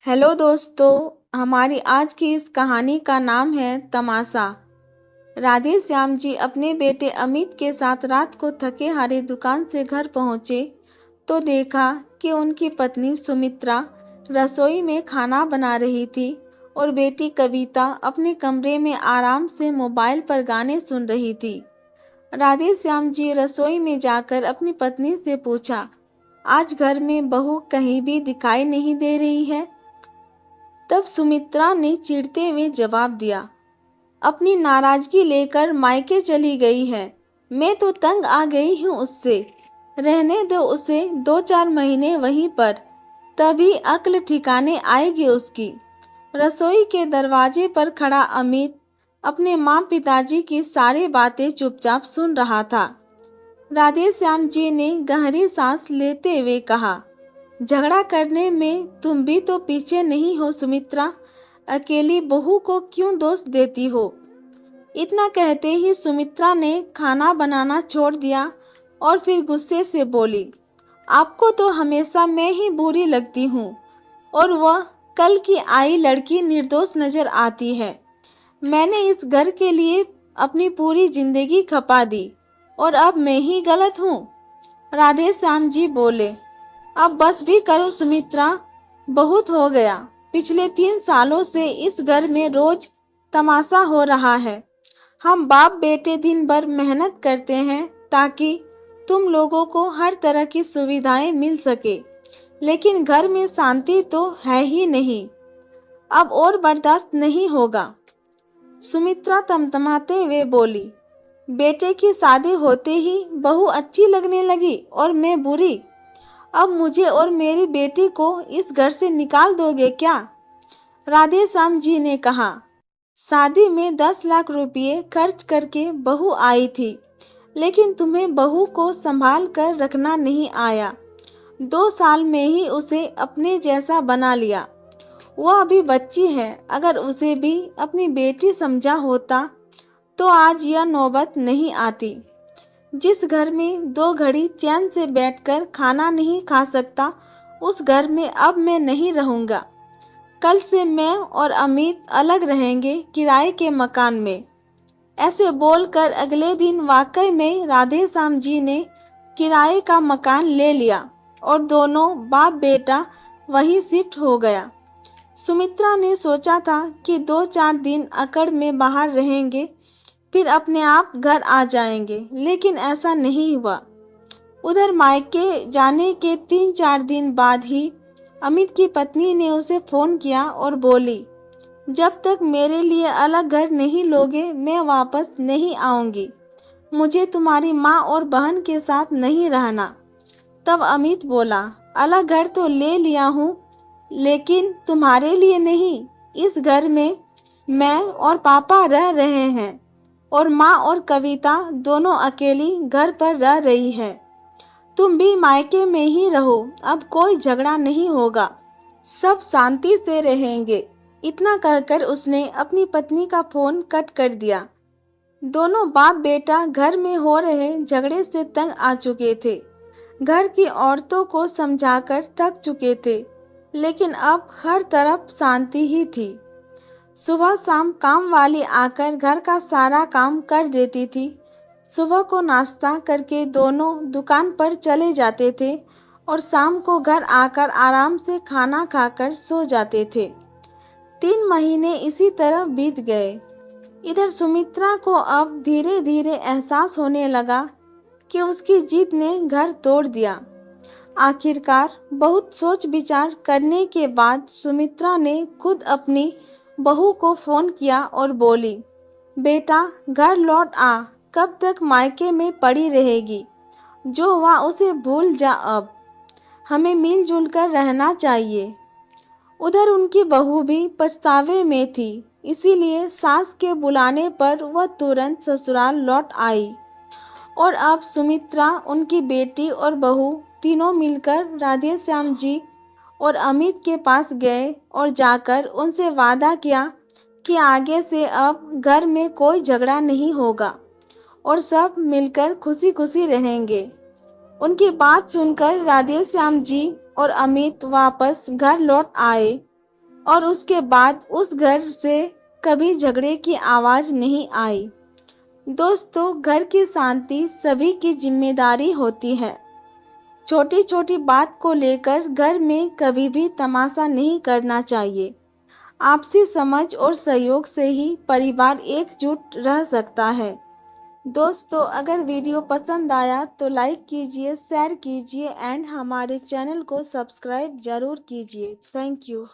Hello दोस्तों। हमारी आज की इस कहानी का नाम है तमाशा। राधे श्याम जी अपने बेटे अमित के साथ रात को थके हारे दुकान से घर पहुंचे तो देखा कि उनकी पत्नी सुमित्रा रसोई में खाना बना रही थी और बेटी कविता अपने कमरे में आराम से मोबाइल पर गाने सुन रही थी। राधे श्याम जी रसोई में जाकर अपनी पत्नी से पूछा, आज घर में बहू कहीं भी दिखाई नहीं दे रही है। तब सुमित्रा ने चिढ़ते हुए जवाब दिया, अपनी नाराजगी लेकर मायके चली गई है। मैं तो तंग आ गई हूँ उससे। रहने दो उसे 2-4 महीने वहीं पर, तभी अक्ल ठिकाने आएगी उसकी। रसोई के दरवाजे पर खड़ा अमित अपने माँ पिताजी की सारी बातें चुपचाप सुन रहा था। राधे श्याम जी ने गहरी सांस लेते हुए कहा, झगड़ा करने में तुम भी तो पीछे नहीं हो सुमित्रा। अकेली बहू को क्यों दोष देती हो। इतना कहते ही सुमित्रा ने खाना बनाना छोड़ दिया और फिर गुस्से से बोली, आपको तो हमेशा मैं ही बुरी लगती हूँ और वह कल की आई लड़की निर्दोष नजर आती है। मैंने इस घर के लिए अपनी पूरी जिंदगी खपा दी और अब मैं ही गलत हूँ। राधे श्याम जी बोले, अब बस भी करो सुमित्रा, बहुत हो गया। पिछले 3 सालों से इस घर में रोज तमाशा हो रहा है। हम बाप बेटे दिन भर मेहनत करते हैं ताकि तुम लोगों को हर तरह की सुविधाएं मिल सके, लेकिन घर में शांति तो है ही नहीं। अब और बर्दाश्त नहीं होगा। सुमित्रा तमतमाते हुए बोली, बेटे की शादी होते ही बहू अच्छी लगने लगी और मैं बुरी। अब मुझे और मेरी बेटी को इस घर से निकाल दोगे क्या। राधे श्याम जी ने कहा, शादी में 10 लाख रुपये खर्च करके बहू आई थी, लेकिन तुम्हें बहू को संभाल कर रखना नहीं आया। 2 साल में ही उसे अपने जैसा बना लिया। वह अभी बच्ची है, अगर उसे भी अपनी बेटी समझा होता तो आज यह नौबत नहीं आती। जिस घर में 2 घड़ी चैन से बैठकर खाना नहीं खा सकता, उस घर में अब मैं नहीं रहूँगा। कल से मैं और अमित अलग रहेंगे किराए के मकान में। ऐसे बोलकर अगले दिन वाकई में राधे श्याम जी ने किराए का मकान ले लिया और दोनों बाप बेटा वहीं शिफ्ट हो गया। सुमित्रा ने सोचा था कि 2-4 दिन अकड़ में बाहर रहेंगे, फिर अपने आप घर आ जाएंगे, लेकिन ऐसा नहीं हुआ। उधर मायके जाने के 3-4 दिन बाद ही अमित की पत्नी ने उसे फ़ोन किया और बोली, जब तक मेरे लिए अलग घर नहीं लोगे मैं वापस नहीं आऊँगी। मुझे तुम्हारी माँ और बहन के साथ नहीं रहना। तब अमित बोला, अलग घर तो ले लिया हूँ, लेकिन तुम्हारे लिए नहीं। इस घर में मैं और पापा रह रहे हैं और माँ और कविता दोनों अकेली घर पर रह रही है। तुम भी मायके में ही रहो, अब कोई झगड़ा नहीं होगा, सब शांति से रहेंगे। इतना कहकर उसने अपनी पत्नी का फोन कट कर दिया। दोनों बाप बेटा घर में हो रहे झगड़े से तंग आ चुके थे। घर की औरतों को समझाकर थक चुके थे, लेकिन अब हर तरफ शांति ही थी। सुबह शाम काम वाली आकर घर का सारा काम कर देती थी। सुबह को नाश्ता करके दोनों दुकान पर चले जाते थे और शाम को घर आकर आराम से खाना खाकर सो जाते थे। 3 महीने इसी तरह बीत गए। इधर सुमित्रा को अब धीरे धीरे एहसास होने लगा कि उसकी जिद ने घर तोड़ दिया। आखिरकार बहुत सोच विचार करने के बाद सुमित्रा ने खुद अपनी बहू को फ़ोन किया और बोली, बेटा घर लौट आ, कब तक मायके में पड़ी रहेगी। जो हुआ उसे भूल जा, अब हमें मिलजुल कर रहना चाहिए। उधर उनकी बहू भी पछतावे में थी, इसीलिए सास के बुलाने पर वह तुरंत ससुराल लौट आई और अब सुमित्रा, उनकी बेटी और बहू तीनों मिलकर राधे श्याम जी और अमित के पास गए और जाकर उनसे वादा किया कि आगे से अब घर में कोई झगड़ा नहीं होगा और सब मिलकर खुशी खुशी रहेंगे। उनकी बात सुनकर राधे श्याम जी और अमित वापस घर लौट आए और उसके बाद उस घर से कभी झगड़े की आवाज़ नहीं आई। दोस्तों, घर की शांति सभी की जिम्मेदारी होती है। छोटी छोटी बात को लेकर घर में कभी भी तमाशा नहीं करना चाहिए। आपसी समझ और सहयोग से ही परिवार एकजुट रह सकता है। दोस्तों, अगर वीडियो पसंद आया तो लाइक कीजिए, शेयर कीजिए एंड हमारे चैनल को सब्सक्राइब जरूर कीजिए। Thank you.